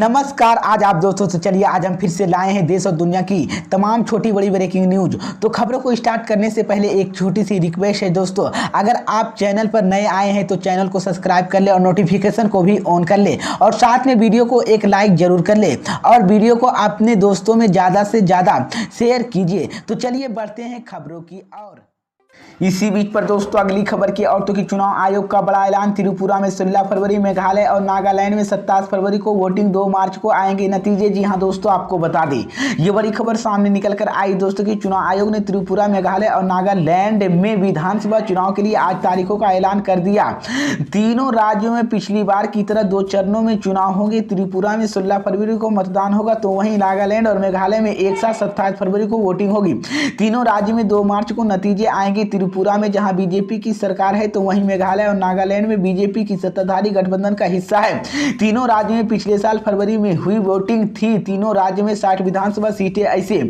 नमस्कार। आज आप दोस्तों से चलिए आज हम फिर से लाए हैं देश और दुनिया की तमाम छोटी बड़ी ब्रेकिंग न्यूज। तो खबरों को स्टार्ट करने से पहले एक छोटी सी रिक्वेस्ट है दोस्तों, अगर आप चैनल पर नए आए हैं तो चैनल को सब्सक्राइब कर ले और नोटिफिकेशन को भी ऑन कर ले और साथ में वीडियो को एक लाइक जरूर कर ले और वीडियो को अपने दोस्तों में ज़्यादा से ज़्यादा शेयर कीजिए। तो चलिए बढ़ते हैं खबरों की ओर। इसी बीच पर दोस्तों अगली खबर की औरतों की चुनाव आयोग का बड़ा ऐलान। त्रिपुरा में 16 फरवरी, मेघालय और नागालैंड में 27 फरवरी को वोटिंग, 2 मार्च को आएंगे नतीजे। जी हां दोस्तों, आपको बता दें ये बड़ी खबर सामने निकल कर आई दोस्तों की चुनाव आयोग ने त्रिपुरा, मेघालय और नागालैंड में विधानसभा चुनाव के लिए आज तारीखों का ऐलान कर दिया। तीनों राज्यों में पिछली बार की तरह 2 चरणों में चुनाव होंगे। त्रिपुरा में 16 फरवरी को मतदान होगा तो वहीं नागालैंड और मेघालय में एक साथ 27 फरवरी को वोटिंग होगी। तीनों राज्यों में 2 मार्च को नतीजे आएंगे। त्रिपुरा में जहां बीजेपी की सरकार है तो वहीं मेघालय और नागालैंड में बीजेपी की सत्ताधारी गठबंधन का हिस्सा है। तीनों राज्यों में पिछले साल फरवरी में हुई वोटिंग थी। तीनों राज्यों में 60 विधानसभा सीटें ऐसे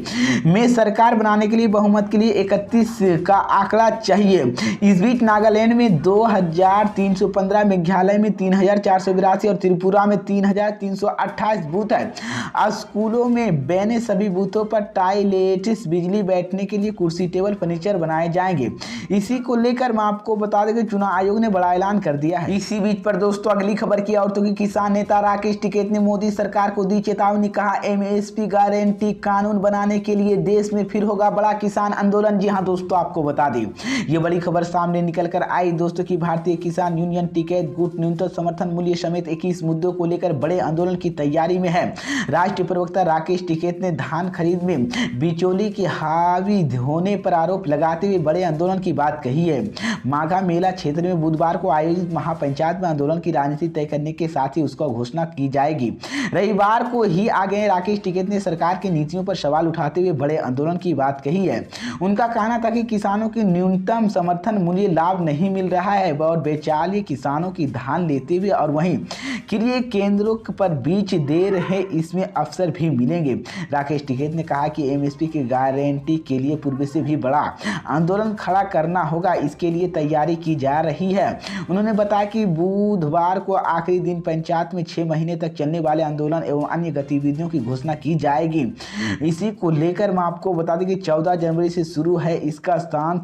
में सरकार बनाने के लिए बहुमत के लिए 31 का आंकड़ा चाहिए। इस बीच नागालैंड में 2315, मेघालय में 3482 और त्रिपुरा में 3328 बूथ है। स्कूलों में बने सभी बूथों पर टॉयलेट्स, बिजली, बैठने के लिए कुर्सी, टेबल, फर्नीचर बनाए जाएंगे। इसी को लेकर मैं आपको बता दें कि चुनाव आयोग ने बड़ा ऐलान कर दिया है। इसी बीच पर दोस्तों अगली खबर की औरतों की किसान नेता राकेश टिकैत ने मोदी सरकार को दी चेतावनी। कहा एमएसपी गारंटी कानून बनाने के लिए देश में फिर होगा बड़ा किसान आंदोलन। जी हां दोस्तों, आपको बता दें ये बड़ी खबर सामने निकल कर आई दोस्तों की भारतीय किसान यूनियन टिकैत गुट न्यूनतम समर्थन मूल्य समेत 21 मुद्दों को लेकर बड़े आंदोलन की तैयारी में है। राष्ट्रीय प्रवक्ता राकेश टिकैत ने धान खरीद में बिचौली के हावी होने पर आरोप लगाते हुए बड़े आंदोलन की बात कही है। माघा मेला क्षेत्र में बुधवार को आयोजित महापंचायत में आंदोलन की राजनीति तय करने के साथ ही उसका घोषणा की जाएगी। रविवार को ही आगे राकेश टिकैत ने सरकार की नीतियों पर सवाल उठाते हुए बड़े आंदोलन की बात कही है। उनका कहना था कि किसानों की न्यूनतम समर्थन मूल्य लाभ नहीं मिल रहा है और बेचारे किसानों की धान लेते हुए और वहीं क्रय केंद्रों पर बीच दे रहे, इसमें अवसर भी मिलेंगे। राकेश टिकैत ने कहा कि एमएसपी की गारंटी के लिए पूर्व से भी बड़ा आंदोलन खड़ा करना होगा, इसके लिए तैयारी की जा रही है। उन्होंने बताया कि बुधवार को आखिरी दिन पंचायत में 6 महीने तक चलने वाले आंदोलन एवं अन्य गतिविधियों की घोषणा की जाएगी। इसी को लेकर मैं आपको बता दें कि 14 जनवरी से शुरू है। इसका स्थान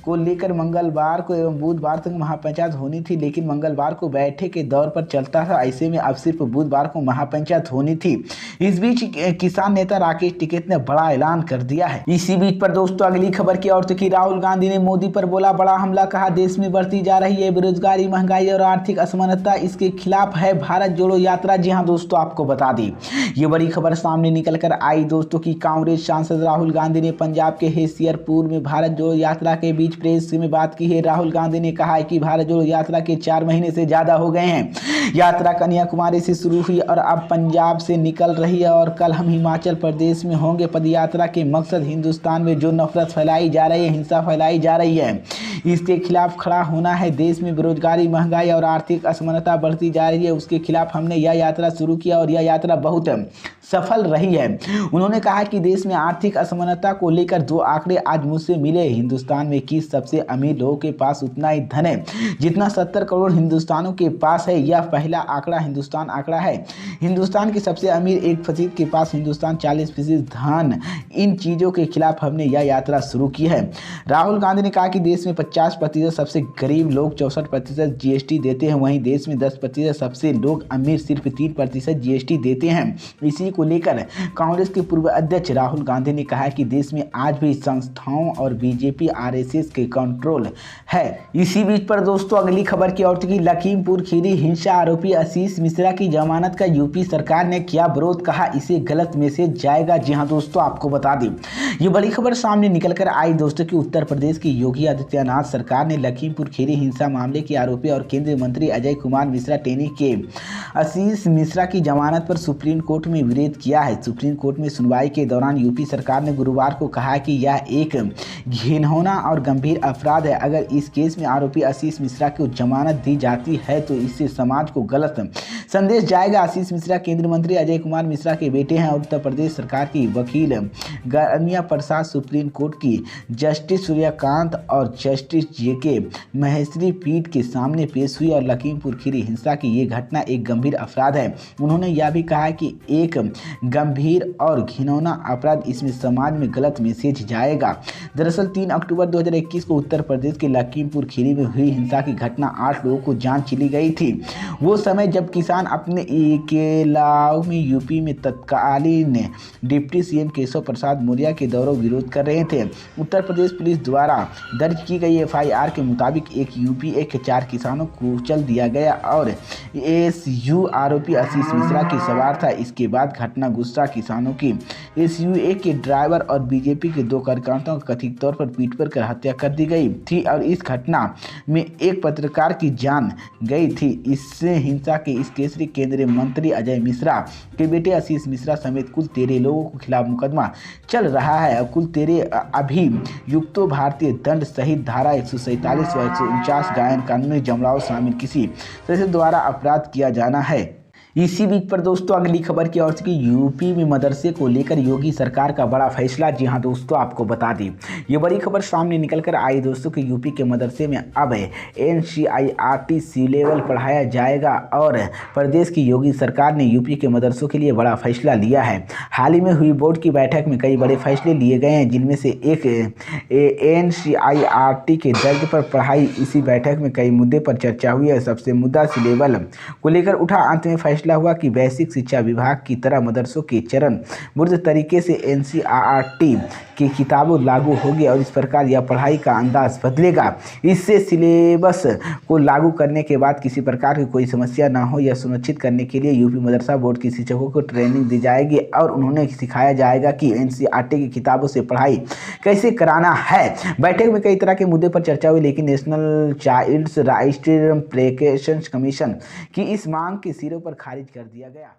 को लेकर मंगलवार को एवं बुधवार तक महापंचायत होनी थी, लेकिन मंगलवार को बैठक के दौर पर चलता था। ऐसे में अब सिर्फ बुधवार को महापंचायत होनी थी। इस बीच किसान नेता राकेश टिकैत ने बड़ा ऐलान कर दिया है। इसी बीच पर दोस्तों अगली खबर की ओर की राहुल गांधी ने मोदी पर बोला बड़ा हमला। कहा देश में बढ़ती जा रही है बेरोजगारी, महंगाई और आर्थिक असमानता, इसके खिलाफ है भारत जोड़ो यात्रा। जी हां दोस्तों, आपको बता दें ये बड़ी खबर सामने निकल कर आई दोस्तों की कांग्रेस सांसद राहुल गांधी ने पंजाब के होशियारपुर में भारत जोड़ो यात्रा के बीच प्रेस में बात की है। राहुल गांधी ने कहा है कि भारत जोड़ो यात्रा के 4 महीने से ज्यादा हो गए हैं। यात्रा कन्याकुमारी से शुरू हुई और अब पंजाब से निकल रही है और कल हम हिमाचल प्रदेश में होंगे। पदयात्रा के मकसद हिंदुस्तान में जो नफरत फैलाई जा रही है, हिंसा फैलाई जा रही है, इसके खिलाफ खड़ा होना है। देश में बेरोजगारी, महंगाई और आर्थिक असमानता बढ़ती जा रही है, उसके खिलाफ हमने यह यात्रा शुरू किया और यह यात्रा बहुत सफल रही है। उन्होंने कहा कि देश में आर्थिक असमानता को लेकर 2 आंकड़े आज मुझसे मिले। हिंदुस्तान में 21 सबसे अमीर लोगों के पास उतना ही धन है जितना 70 करोड़ हिंदुस्तानियों के पास है। यह पहला आंकड़ा हिंदुस्तान आंकड़ा है। हिंदुस्तान के सबसे अमीर 1% के पास हिंदुस्तान 40% धन। इन चीजों के खिलाफ हमने यह यात्रा शुरू की है। राहुल गांधी ने कहा कि देश में 50% सबसे गरीब लोग 64% जीएसटी देते हैं, वहीं देश में 10% सबसे लोग अमीर सिर्फ 3% जीएसटी देते हैं। इसी को लेकर कांग्रेस के पूर्व अध्यक्ष राहुल गांधी ने कहा कि देश में आज भी संस्थाओं और बीजेपी आरएसएस के कंट्रोल है। इसी बीच पर दोस्तों अगली खबर की ओर की लखीमपुर खीरी हिंसा आरोपी आशीष मिश्रा की जमानत का यूपी सरकार ने किया विरोध। कहा इसे गलत मैसेज जाएगा। जी हां दोस्तों, आपको बता दें ये बड़ी खबर सामने निकल कर आई दोस्तों की उत्तर प्रदेश की योगी आदित्यनाथ सरकार ने लखीमपुर खीरी हिंसा मामले के आरोपी और केंद्रीय मंत्री अजय कुमार मिश्रा टेनी के आशीष मिश्रा की जमानत पर सुप्रीम कोर्ट में विरोध किया है। सुप्रीम कोर्ट में सुनवाई के दौरान यूपी सरकार ने गुरुवार को कहा कि यह एक घिनौना और गंभीर अपराध है। अगर इस केस में आरोपी आशीष मिश्रा को जमानत दी जाती है तो इससे समाज को गलत संदेश जाएगा। आशीष मिश्रा केंद्रीय मंत्री अजय कुमार मिश्रा के बेटे हैं और उत्तर प्रदेश सरकार की वकील गनिया प्रसाद सुप्रीम कोर्ट की जस्टिस सूर्या सूर्यकांत और जस्टिस जेके महेश्वरी पीठ के सामने पेश हुई और लखीमपुर खीरी हिंसा की ये घटना एक गंभीर अपराध है। उन्होंने यह भी कहा कि एक गंभीर और घिनौना अपराध, इसमें समाज में गलत मैसेज जाएगा। दरअसल 3 अक्टूबर 2021 को उत्तर प्रदेश के लखीमपुर खीरी में हुई हिंसा की घटना 8 लोगों को जान चली गई थी। वो समय जब किसान अपने इकेलाव में यूपी में तत्कालीन डिप्टी सीएम केशव प्रसाद मौर्य के दौरों विरोध कर रहे थे। उत्तर प्रदेश पुलिस द्वारा दर्ज की गई एफआईआर के मुताबिक एक यूपीए के 4 किसानों को कुचल दिया गया और एसयू आरोपी आशीष मिश्रा की सवार था। इसके बाद घटना गुस्सा किसानों की एसयूए के ड्राइवर और बीजेपी के 2 कार्यकर्ताओं को कथित तौर पर पीट कर हत्या कर दी गई थी और इस घटना में एक पत्रकार की जान गई थी। इससे हिंसा के इस केस में केंद्रीय मंत्री अजय मिश्रा के बेटे आशीष मिश्रा समेत कुल 13 लोगों के खिलाफ मुकदमा चल रहा है। कुल 13 अभियुक्तों भारतीय दंड संहिता धारा 147 व 149 गायन कानून में जमराव शामिल किसी सदस्य द्वारा अपराध किया जाना है। इसी बीच पर दोस्तों अगली खबर की ओर से कि यूपी में मदरसे को लेकर योगी सरकार का बड़ा फैसला। जी हां दोस्तों, आपको बता दें ये बड़ी खबर सामने निकल कर आई दोस्तों कि यूपी के मदरसे में अब NCERT सी लेवल पढ़ाया जाएगा और प्रदेश की योगी सरकार ने यूपी के मदरसों के लिए बड़ा फैसला लिया है। हाल ही में हुई बोर्ड की बैठक में कई बड़े फैसले लिए गए हैं, जिनमें से एक NCERT के दर्ज पर पढ़ाई। इसी बैठक में कई मुद्दे पर चर्चा हुई है। सबसे मुद्दा सी लेवल को लेकर उठा। अंत में फैसला हुआ कि बेसिक शिक्षा विभाग की तरह मदरसों के चरणबद्ध तरीके से NCERT की किताबों लागू होगी और इस प्रकार यह पढ़ाई का अंदाज बदलेगा। इससे सिलेबस को लागू करने के बाद किसी प्रकार की कोई समस्या ना हो, यह सुनिश्चित करने के लिए यूपी मदरसा बोर्ड के शिक्षकों को ट्रेनिंग दी जाएगी और उन्हें सिखाया जाएगा कि NCERT की किताबों से पढ़ाई कैसे कराना है। बैठक में कई तरह के मुद्दे पर चर्चा हुई, लेकिन national child's rights protection commission की इस मांग के सिरों पर खारिज कर दिया गया।